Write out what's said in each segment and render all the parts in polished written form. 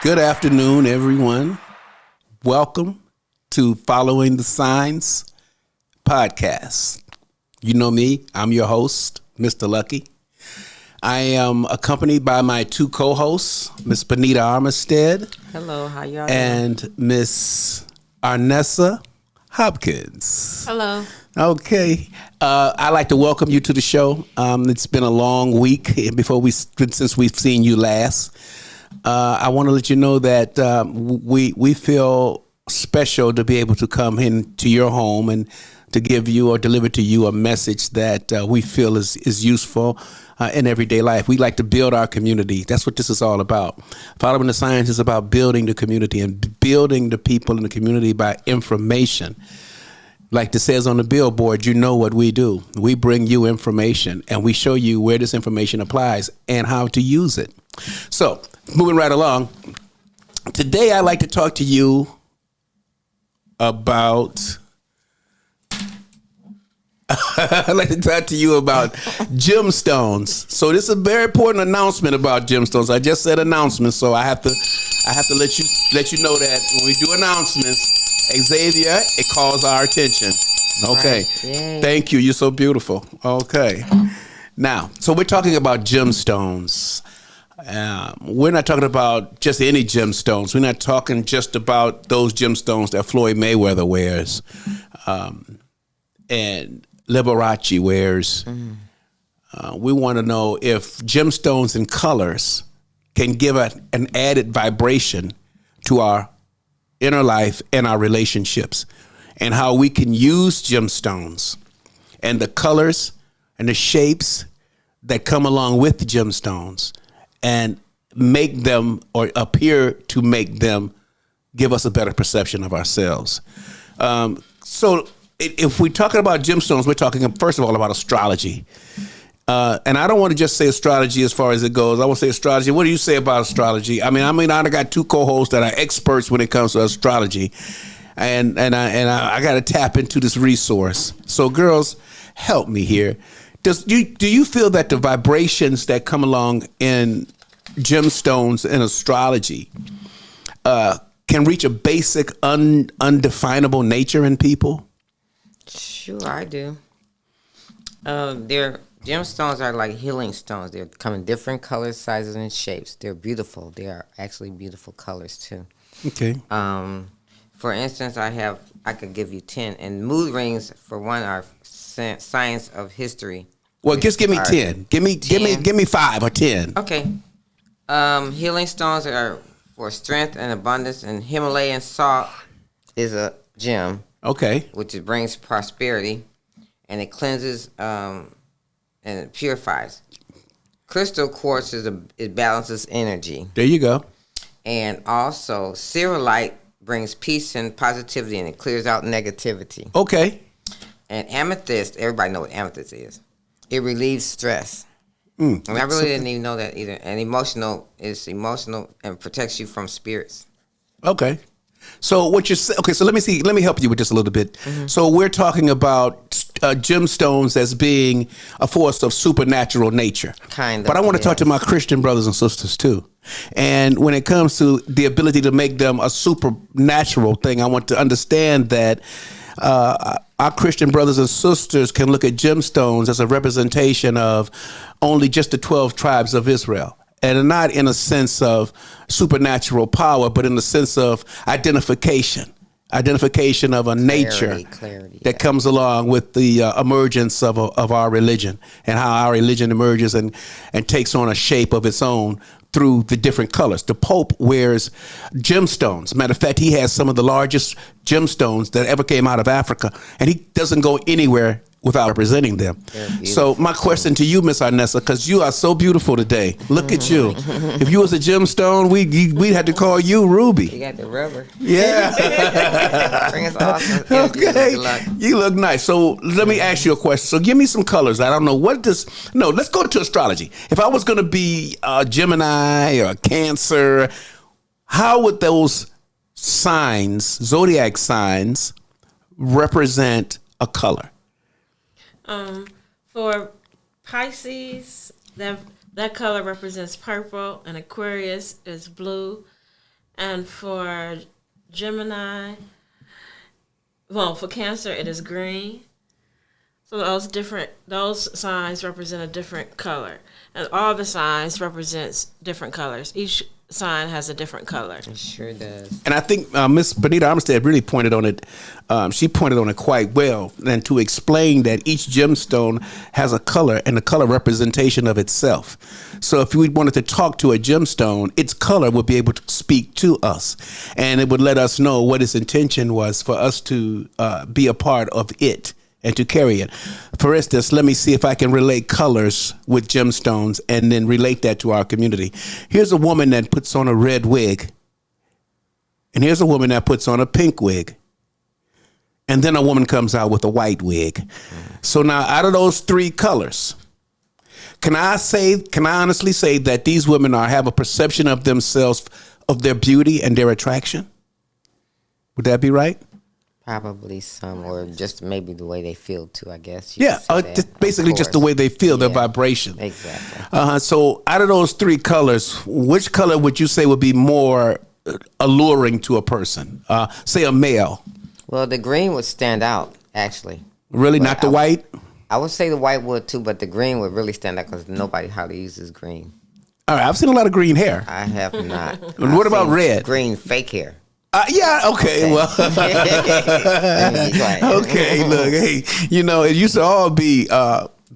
Good afternoon, everyone. Welcome to Following the Signs podcast. You know me, I'm your host, Mr. Lucky. I am accompanied by my two co-hosts, Miss Benita Armistead. Hello, how y'all doing? And Miss Arnessa Hopkins. Hello. Okay. I'd like to welcome you to the show. It's been a long week since we've seen you last. I want to let you know that we feel special to be able to come into your home and to give you or deliver to you a message that we feel is useful in everyday life. We like to build our community. That's what this is all about. Following the Signs is about building the community and building the people in the community by information. Like it says on the billboard, you know what we do. We bring you information and we show you where this information applies and how to use it. So, moving right along, today I'd like to talk to you about gemstones. So this is a very important announcement about gemstones. I just said announcement, so I have to let you know that when we do announcements, Xavier, it calls our attention. Okay. Right. Thank you. You're so beautiful. Okay. Now, so we're talking about gemstones. We're not talking about just any gemstones. We're not talking just about those gemstones that Floyd Mayweather wears and Liberace wears. We want to know if gemstones and colors can give an added vibration to our inner life and our relationships, and how we can use gemstones and the colors and the shapes that come along with the gemstones and make them, or appear to make them, give us a better perception of ourselves. So if we're talking about gemstones, we're talking, first of all, about astrology. And I don't want to just say astrology as far as it goes. I want to say astrology. What do you say about astrology? I got two co-hosts that are experts when it comes to astrology. And I got to tap into this resource. So girls, help me here. Do you feel that the vibrations that come along in gemstones and astrology can reach a basic undefinable nature in people? Sure, I do. Gemstones are like healing stones. They come in different colors, sizes, and shapes. They're beautiful. They are actually beautiful colors too. Okay. For instance, I could give you 10. And mood rings, for one, are science of history. Well, just give me 10. Give me 5 or 10. Okay. Healing stones are for strength and abundance, and Himalayan salt is a gem. Okay. Which it brings prosperity, and it cleanses and it purifies. Crystal quartz it balances energy. There you go. And also, cerullite brings peace and positivity, and it clears out negativity. Okay. And amethyst, everybody know what amethyst is. It relieves stress. And I really didn't even know that either. And emotional and protects you from spirits. Okay. So what you're saying? Okay, so let me help you with this a little bit. Mm-hmm. So we're talking about gemstones as being a force of supernatural nature. Kind of. But I want to talk to my Christian brothers and sisters too. And when it comes to the ability to make them a supernatural thing, I want to understand that our Christian brothers and sisters can look at gemstones as a representation of only just the 12 tribes of Israel. And not in a sense of supernatural power, but in the sense of identification of a nature that comes along with the emergence of our religion, and how our religion emerges and takes on a shape of its own through the different colors. The Pope wears gemstones. Matter of fact, he has some of the largest gemstones that ever came out of Africa, and he doesn't go anywhere without representing them. So my question to you, Miss Arnessa, because you are so beautiful today. Look at you. If you was a gemstone, we'd have to call you Ruby. You got the rubber. Yeah. Bring us awesome. Okay. You look nice. So let me ask you a question. So give me some colors. I don't know let's go to astrology. If I was going to be a Gemini or a Cancer, how would those signs, zodiac signs, represent a color? For Pisces, that color represents purple, and Aquarius is blue, And for Gemini, for Cancer, it is green. So those signs represent a different color, and all the signs represents different colors. Each sign has a different color. It sure does. And I think Miss Benita Armstead really pointed on it. She pointed on it quite well, and to explain that each gemstone has a color and a color representation of itself. So if we wanted to talk to a gemstone, its color would be able to speak to us, and it would let us know what its intention was for us to be a part of it and to carry it. For instance, let me see if I can relate colors with gemstones and then relate that to our community. Here's a woman that puts on a red wig, and here's a woman that puts on a pink wig, and then a woman comes out with a white wig. So now, out of those three colors, can I honestly say that these women have a perception of themselves, of their beauty and their attraction? Would that be right? Probably some, or just maybe the way they feel too, I guess. Yeah, basically just the way they feel, their vibration. Exactly. So out of those three colors, which color would you say would be more alluring to a person? Say a male. Well, the green would stand out, actually. Really? But not the white? I would say the white would too, but the green would really stand out because nobody hardly uses green. All right, I've seen a lot of green hair. I have not. And what about red? Green fake hair. Yeah, okay. Well, okay, look, hey, it used to all be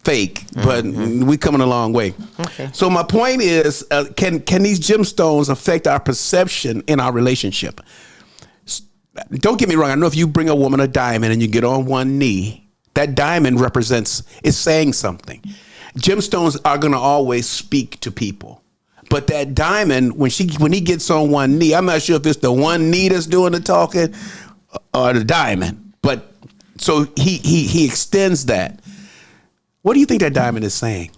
fake, but we coming a long way. Okay. So my point is, can these gemstones affect our perception in our relationship? Don't get me wrong. I know if you bring a woman a diamond and you get on one knee, that diamond is saying something. Gemstones are going to always speak to people. But that diamond, when he gets on one knee, I'm not sure if it's the one knee that's doing the talking or the diamond. But so he extends that. What do you think that diamond is saying?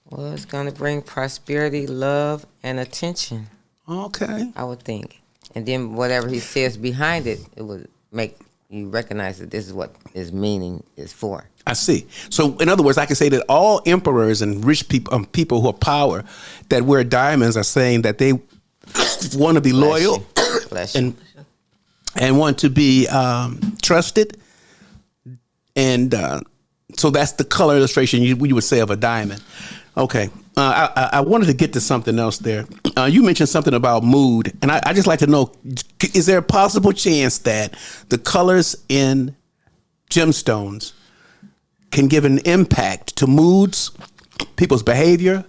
Well, it's going to bring prosperity, love, and attention. Okay. I would think. And then whatever he says behind it, it would make you recognize that this is what his meaning is for. I see. So, in other words, I can say that all emperors and rich people, people who have power, that wear diamonds, are saying that they want to be loyal and want to be trusted. And so that's the color illustration you would say of a diamond. Okay. I wanted to get to something else there. You mentioned something about mood, and I just like to know, is there a possible chance that the colors in gemstones can give an impact to moods, people's behavior,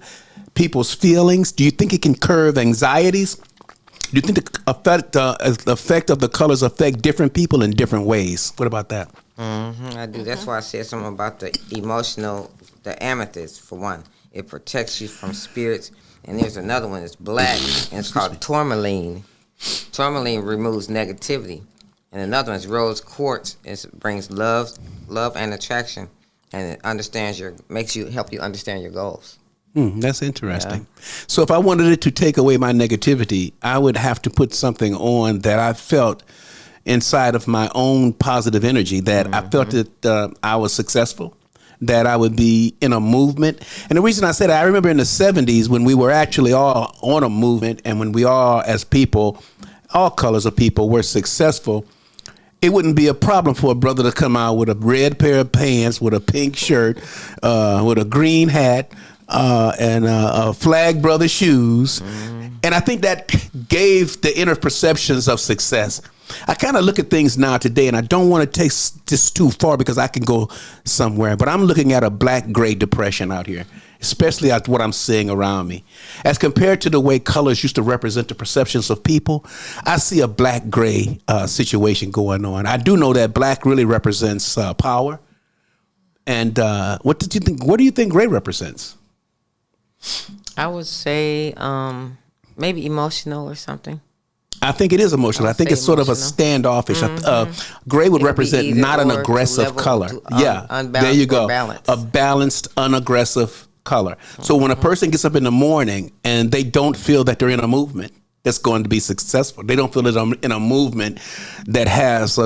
people's feelings? Do you think it can curb anxieties? Do you think the effect of the colors affect different people in different ways? What about that? I do. That's why I said something about the emotional, the amethyst, for one. It protects you from spirits. And there's another one that's black, and it's called tourmaline. Tourmaline removes negativity. And another one is rose quartz. It brings love and attraction. And it help you understand your goals. That's interesting. Yeah. So if I wanted it to take away my negativity, I would have to put something on that I felt inside of my own positive energy, that I felt that I was successful, that I would be in a movement. And the reason I said that, I remember in the 70s when we were actually all on a movement, and when we all, as people, all colors of people, were successful, it wouldn't be a problem for a brother to come out with a red pair of pants, with a pink shirt, with a green hat, and a Flag Brother shoes. And I think that gave the inner perceptions of success. I kind of look at things now today, and I don't want to take this too far because I can go somewhere, but I'm looking at a black-gray depression out here, especially at what I'm seeing around me. As compared to the way colors used to represent the perceptions of people, I see a black-gray situation going on. I do know that black really represents power. And what do you think gray represents? I would say maybe emotional or something. I think it is emotional. I think it's sort of a standoffish. Gray would represent not an aggressive color. There you go. A balanced, unaggressive color. So when a person gets up in the morning and they don't feel that they're in a movement that's going to be successful, they don't feel that they're in a movement that has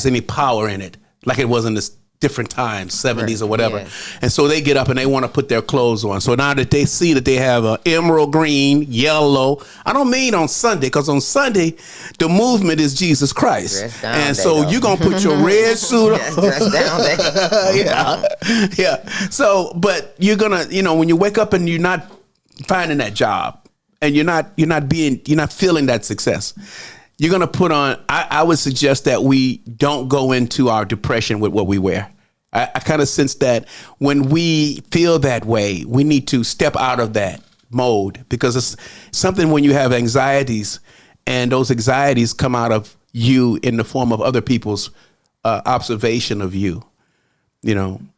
any power in it, like it was in the different times, 70s or whatever. Yes. And so they get up and they want to put their clothes on. So now that they see that they have a emerald green, yellow, I don't mean on Sunday, because on Sunday, the movement is Jesus Christ. Dress down And day, so though. you're going to put your red suit on. Yes, dress down there. Yeah. So, but you're going to, when you wake up and you're not finding that job and you're not feeling that success, you're going to put on, I would suggest that we don't go into our depression with what we wear. I kind of sense that when we feel that way, we need to step out of that mode, because it's something when you have anxieties and those anxieties come out of you in the form of other people's observation of you.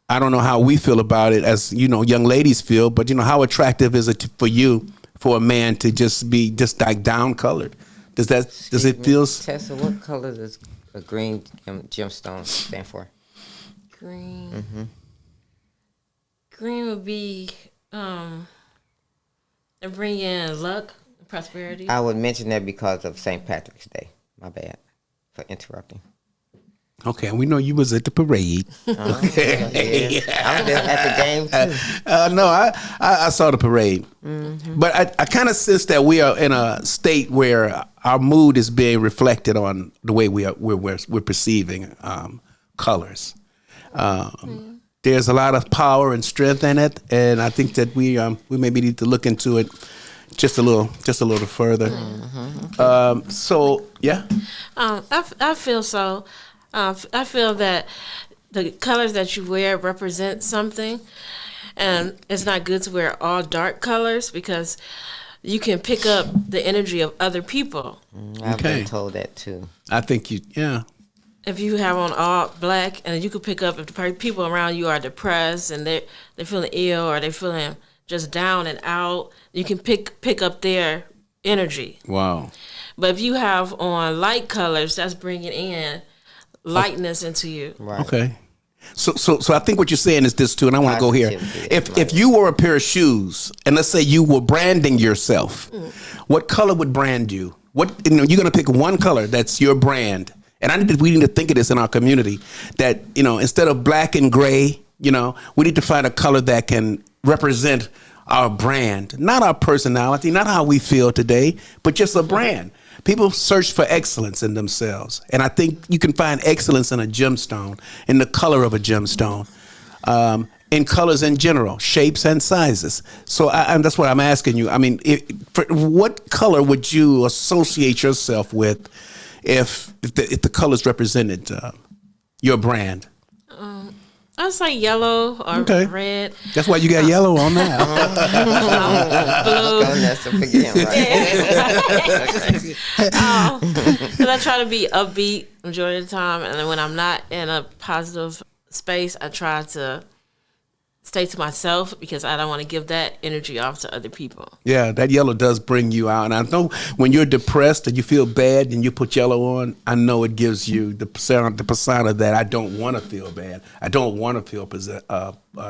I don't know how we feel about it as, young ladies feel, but how attractive is it for you for a man to just be just like down colored? Does it feel? Tessa, what color does a green gemstone stand for? Green. Mm-hmm. Green would be to bring in luck, prosperity. I would mention that because of St. Patrick's Day. My bad for interrupting. Okay, we know you was at the parade. Yeah. I was there at the game too. No, I saw the parade, but I kind of sense that we are in a state where our mood is being reflected on the way we're perceiving colors. There's a lot of power and strength in it, and I think that we maybe need to look into it just a little further. So yeah, I feel so. I feel that the colors that you wear represent something, and it's not good to wear all dark colors because you can pick up the energy of other people. I've been told that too. I think If you have on all black, and you could pick up if the people around you are depressed and they're feeling ill or they're feeling just down and out, you can pick up their energy. Wow. But if you have on light colors, that's bringing in lightness into you. Right. Okay. So I think what you're saying is this too, and I want to go here. Positivity. If you were a pair of shoes, and let's say you were branding yourself, what color would brand you? You're going to pick one color that's your brand. And we need to think of this in our community, that, instead of black and gray, we need to find a color that can represent our brand, not our personality, not how we feel today, but just a brand. People search for excellence in themselves. And I think you can find excellence in a gemstone, in the color of a gemstone, in colors in general, shapes and sizes. So and that's what I'm asking you. I mean, what color would you associate yourself with if the colors represented your brand? I'd say yellow or red. That's why you got yellow on that. Blue. Because I try to be upbeat majority of the time, and then when I'm not in a positive space, I try to stay to myself because I don't want to give that energy off to other people. Yeah, that yellow does bring you out. And I know when you're depressed and you feel bad and you put yellow on, I know it gives you the persona that I don't want to feel bad. I don't want to feel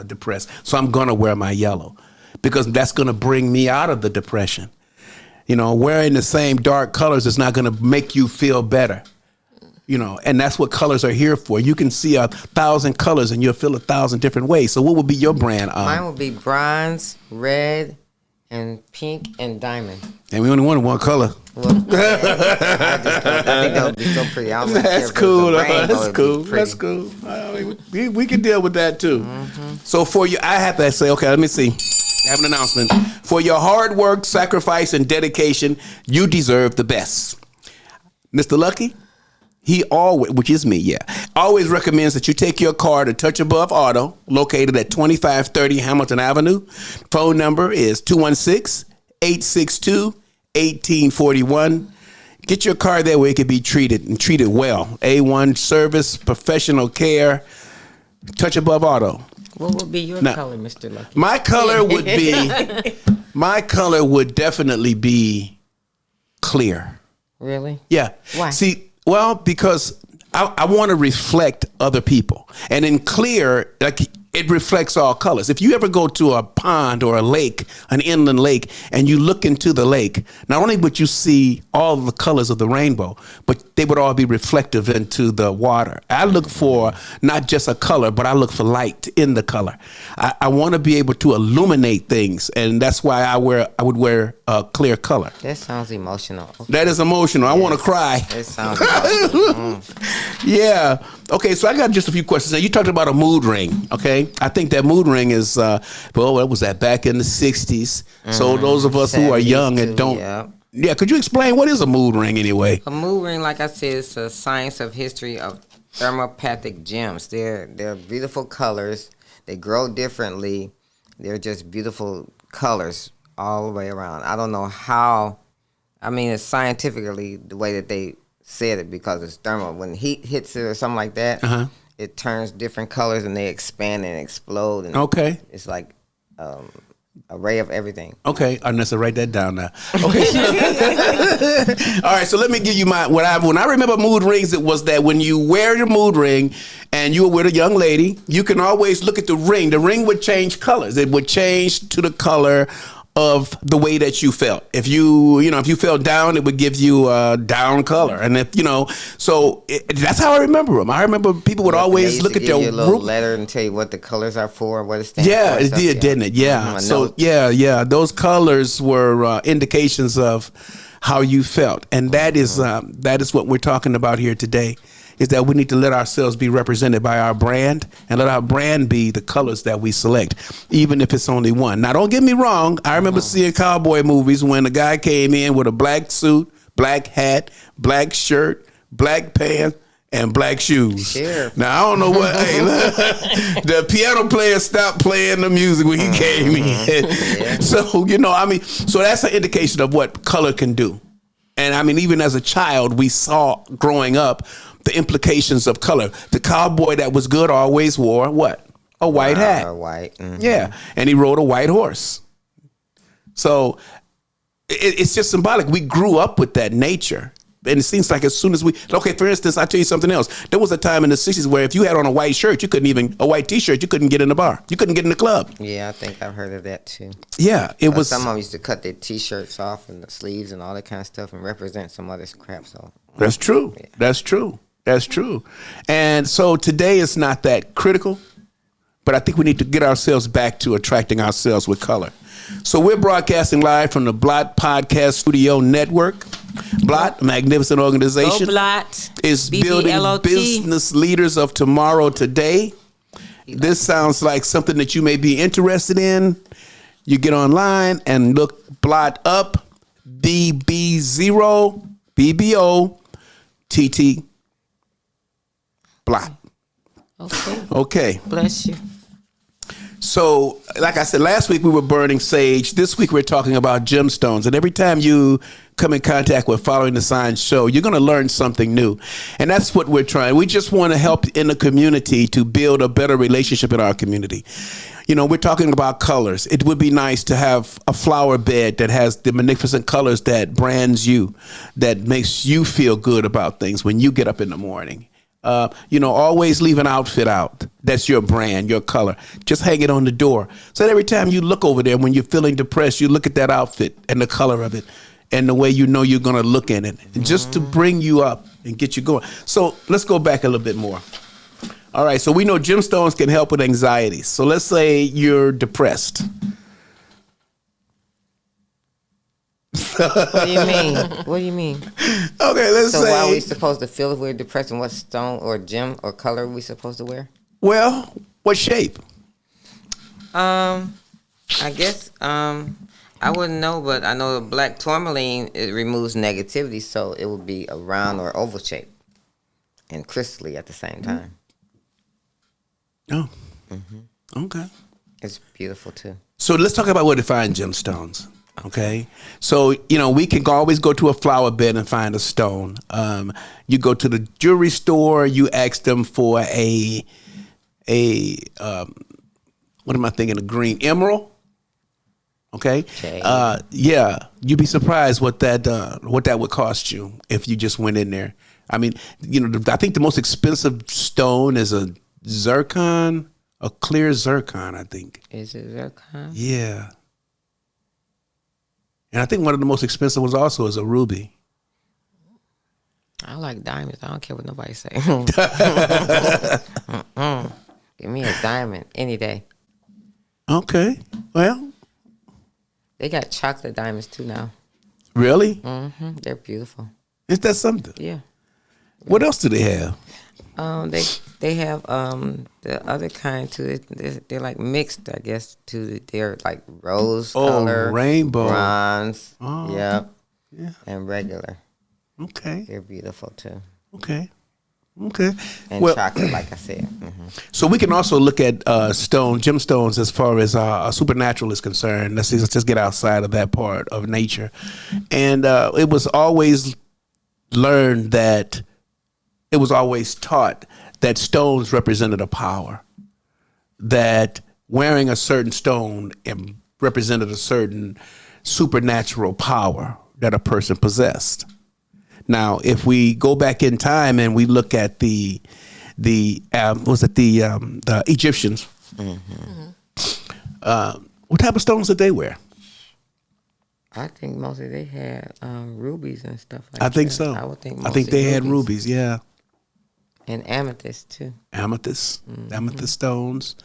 depressed. So I'm going to wear my yellow because that's going to bring me out of the depression. Wearing the same dark colors is not going to make you feel better. And that's what colors are here for. You can see 1,000 colors and you'll feel 1,000 different ways. So what would be your brand? Mine would be bronze, red, and pink, and diamond. And we only wanted one color. Well, I think that would be so pretty. That's cool. That's cool. We can deal with that too. So for you, I have to say, okay, let me see. I have an announcement. For your hard work, sacrifice, and dedication, you deserve the best. Mr. Lucky? He always, which is me, always recommends that you take your car to Touch Above Auto, located at 2530 Hamilton Avenue. Phone number is 216-862-1841. Get your car there where it can be treated and treated well. A1 service, professional care, Touch Above Auto. What would be your color, Mr. Lucky? My color would definitely be clear. Really? Yeah. Why? See, well, because I want to reflect other people. And in clear, like it reflects all colors. If you ever go to a pond or a lake, an inland lake, and you look into the lake, not only would you see all the colors of the rainbow, but they would all be reflective into the water. I look for not just a color, but I look for light in the color. I want to be able to illuminate things, and that's why I would wear a clear color. That sounds emotional. Okay. That is emotional. I want to cry. It sounds emotional. Yeah. Okay, so I got just a few questions. Now, you talked about a mood ring, okay? I think that mood ring is, what was that, back in the 60s? So those of us who are young and don't... Yeah, could you explain what is a mood ring anyway? A mood ring, like I said, is a science of history of thermopathic gems. They're beautiful colors. They grow differently. They're just beautiful colors all the way around. I don't know how... I mean, it's scientifically the way that they said it, because it's thermal. When heat hits it or something like that, it turns different colors and they expand and explode. And okay. It's like a ray of everything. Okay, I necessarily write that down now. Okay. All right, so let me give you when I remember mood rings, it was that when you wear your mood ring and you were with a young lady, you can always look at the ring. The ring would change colors. It would change to the color of the way that you felt. If you felt down, it would give you a down color. And if, that's how I remember them. I remember people would always look at their little letter and tell you what the colors are for, what it stands for. Yeah, it did, didn't it? Yeah. So, yeah. Those colors were indications of how you felt. And that is what we're talking about here today, is that we need to let ourselves be represented by our brand, and let our brand be the colors that we select, even if it's only one. Now, don't get me wrong. I remember seeing cowboy movies when a guy came in with a black suit, black hat, black shirt, black pants, and black shoes. Sure. Now, I don't know what, the piano player stopped playing the music when he came in. Yeah. So, so that's an indication of what color can do. And I mean, even as a child, we saw growing up the implications of color. The cowboy that was good always wore what? A white hat. Or white. Mm-hmm. Yeah. And he rode a white horse. So it's just symbolic. We grew up with that nature. And it seems like as soon as for instance, I'll tell you something else. There was a time in the 60s where if you had on a white shirt, a white t-shirt, you couldn't get in the bar. You couldn't get in the club. Yeah, I think I've heard of that too. Yeah, it was. Some of them used to cut their t-shirts off and the sleeves and all that kind of stuff and represent some other crap. So that's true. Yeah. That's true. That's true. And so today is not that critical, but I think we need to get ourselves back to attracting ourselves with color. So we're broadcasting live from the Blot Podcast Studio Network. Blot, a magnificent organization, Go Blot, is BBLOT. Building business leaders of tomorrow today. This sounds like something that you may be interested in. You get online and look Blot up, BB0, BBO, TT, Blot. Okay. Bless you. So, like I said, last week we were burning sage. This week we're talking about gemstones. And every time you come in contact with Following the Signs show, you're going to learn something new. And that's what we're trying. We just want to help in the community to build a better relationship in our community. We're talking about colors. It would be nice to have a flower bed that has the magnificent colors that brands you, that makes you feel good about things when you get up in the morning. Always leave an outfit out. That's your brand, your color. Just hang it on the door. So that every time you look over there when you're feeling depressed, you look at that outfit and the color of it and the way you're going to look in it, and just to bring you up and get you going. So let's go back a little bit more. All right, so we know gemstones can help with anxiety. So let's say you're depressed. What do you mean? What do you mean? Okay, let's say. So why are we supposed to feel if we're depressed, and what stone or gem or color are we supposed to wear? Well, what shape? I guess I wouldn't know, but I know the black tourmaline, it removes negativity, so it would be a round or oval shape and crystally at the same time. Oh, okay. It's beautiful too. So let's talk about what define gemstones. Okay, so we can always go to a flower bed and find a stone. You go to the jewelry store, you ask them for a what am I thinking? A green emerald. Okay. Yeah, you'd be surprised what that would cost you if you just went in there. I mean, I think the most expensive stone is a zircon a clear zircon, I think. Is it zircon? Yeah. And I think one of the most expensive ones also is a ruby. I like diamonds. I don't care what nobody say. Mm-mm. Give me a diamond any day. Okay. Well, They got chocolate diamonds too now. really? They're beautiful. Is that something? Yeah. What else do they have? They have the other kind too. They're like mixed, I guess. Too. They're like rose color, rainbow. bronze. Oh. Yep. Yeah. And regular. Okay. They're beautiful too. Okay. Okay. And chocolate, like I said. So we can also look at gemstones, as far as supernatural is concerned. Let's just get outside of that part of nature. And it was always learned that it was always taught that stones represented a power, that wearing a certain stone represented a certain supernatural power that a person possessed. Now, if we go back in time and we look at the Egyptians, what type of stones did they wear? I think mostly they had rubies and stuff like that. I think so. I would think. I think they had rubies. Yeah, and amethyst too. amethyst stones.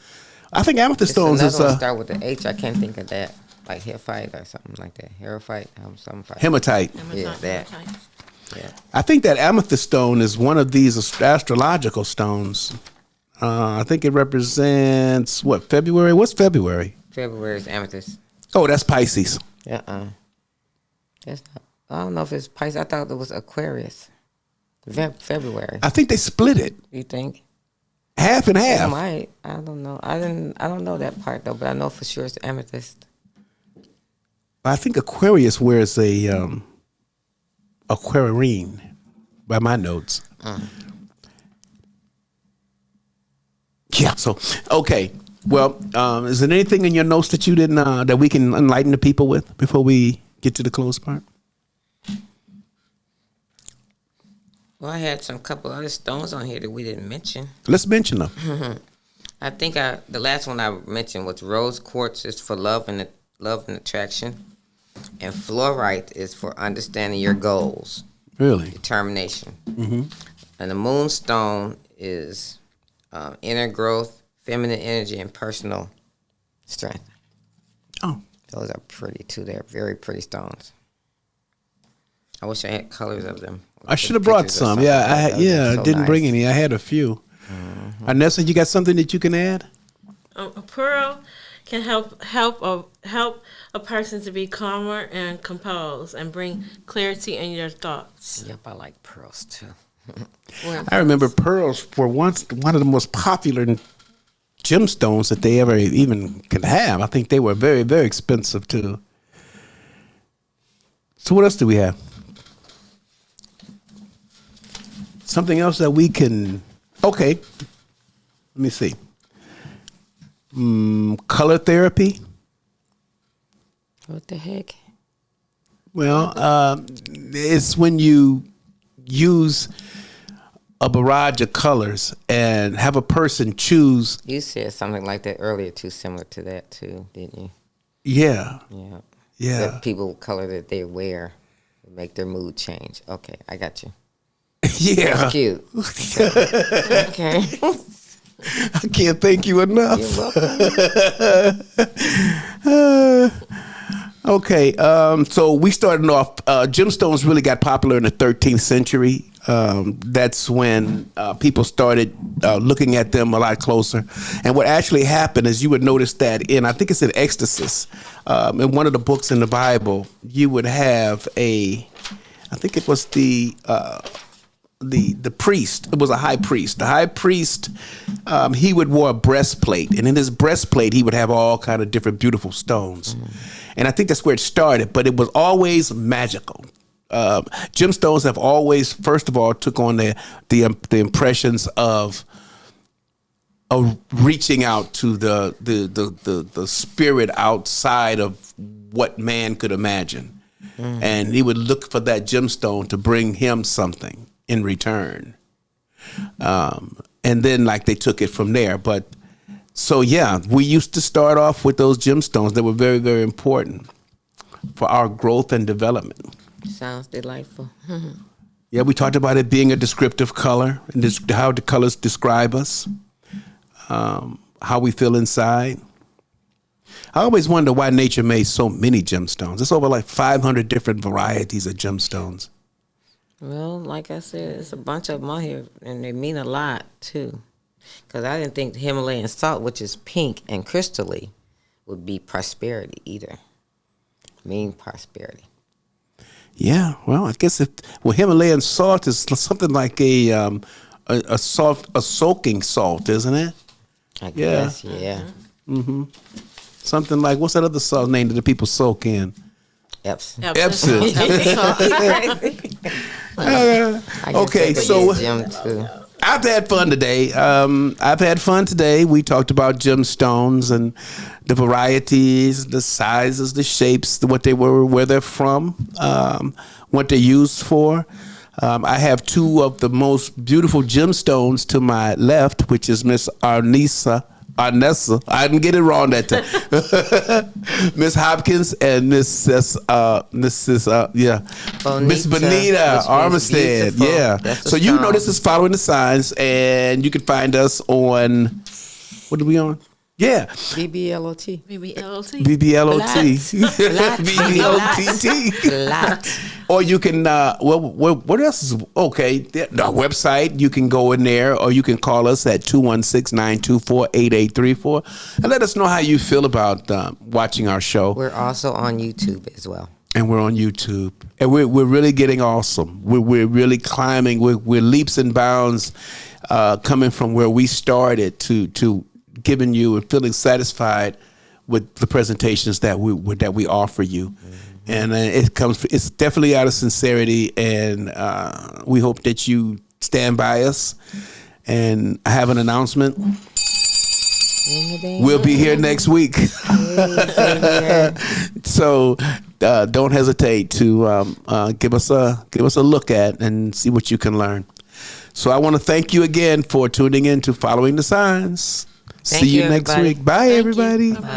I think amethyst stones Another is one start with the H. I can't think of that. Like Hiphite or something like that. Hierophite, something. hematite. Yeah, that. Yeah. I think that amethyst stone is one of these astrological stones. I think it represents what, February? What's February? February is amethyst. Oh, that's Pisces. That's not. I don't know if it's Pisces. I thought it was Aquarius. February. I think they split it You think? half and It half. might. I don't know. I don't know that part though, but I know for sure it's amethyst. I think Aquarius wears a aquarine by my notes. Yeah. So, okay. Well, is there anything in your notes that you didn't that we can enlighten the people with before we get to the close part? Well, I had some couple other stones on here that we didn't mention. Let's mention them. I think the last one I mentioned was rose quartz is for love and attraction, and fluorite is for understanding your goals, Really? determination. And the moonstone is inner growth, feminine energy, and personal strength. Oh. Those are pretty too. They're very pretty stones. I wish I had colors of them. I should have brought some. Yeah, I didn't bring any. I had a few. Anessa, you got something that you can add? A pearl can help a person to be calmer and composed and bring clarity in your thoughts. Yep, I like pearls too. I remember pearls were once one of the most popular gemstones that they ever even could have. I think they were very, very expensive too. So what else do we have? Something else that we can... Okay. Let me see. Color therapy. What the heck? Well, it's when you use a barrage of colors and have a person choose. You said something like that earlier too, similar to that too, didn't you? Yeah. Yeah. Yeah. The people color that they wear make their mood change. Okay, I got you. Yeah. That's cute. Okay. I can't thank you enough. You're welcome. Okay, so we started off. Gemstones really got popular in the 13th century. That's when people started looking at them a lot closer. And what actually happened is you would notice that I think it's in Exodus, in one of the books in the Bible, you would have I think it was the priest. It was a high priest. The high priest, he would wear a breastplate, and in his breastplate, he would have all kind of different beautiful stones. And I think that's where it started, but it was always magical. Gemstones have always, first of all, took on the impressions of reaching out to the spirit outside of what man could imagine. And he would look for that gemstone to bring him something in return. And then they took it from there. But So yeah, we used to start off with those gemstones that were very, very important for our growth and development. Sounds delightful. Yeah, we talked about it being a descriptive color and how the colors describe us, how we feel inside. I always wonder why nature made so many gemstones. There's over like 500 different varieties of gemstones. Well, like I said, it's a bunch of them out here, and they mean a lot, too. Because I didn't think the Himalayan salt, which is pink and crystally, would be prosperity either. Mean prosperity. Yeah, well, I guess Himalayan salt is something like a soaking salt, isn't it? I guess, yeah. Something like, what's that other salt name that the people soak in? Epsom. Epsom. Okay, so I've had fun today. We talked about gemstones and the varieties, the sizes, the shapes, what they were, where they're from, what they're used for. I have two of the most beautiful gemstones to my left, which is Miss Arnessa. I didn't get it wrong that time. Miss Hopkins and Miss Bonita Armistead. Yeah. So you know this is Following the Signs, and you can find us on, what are we on? Yeah. BBLOT. BBLT. BBLOT. Blatt. BBLOTT. Or you can, what else is, okay, the website, you can go in there, or you can call us at 216-924-8834 and let us know how you feel about watching our show. We're also on YouTube as well. And we're on YouTube. And we're really getting awesome. We're really climbing. We're leaps and bounds coming from where we started to giving you and feeling satisfied with the presentations that we offer you. And it's definitely out of sincerity, and we hope that you stand by us. And I have an announcement. We'll be here next week. So don't hesitate to give us a look at and see what you can learn. So I want to thank you again for tuning in to Following the Signs. See you next week. Bye, everybody. Bye.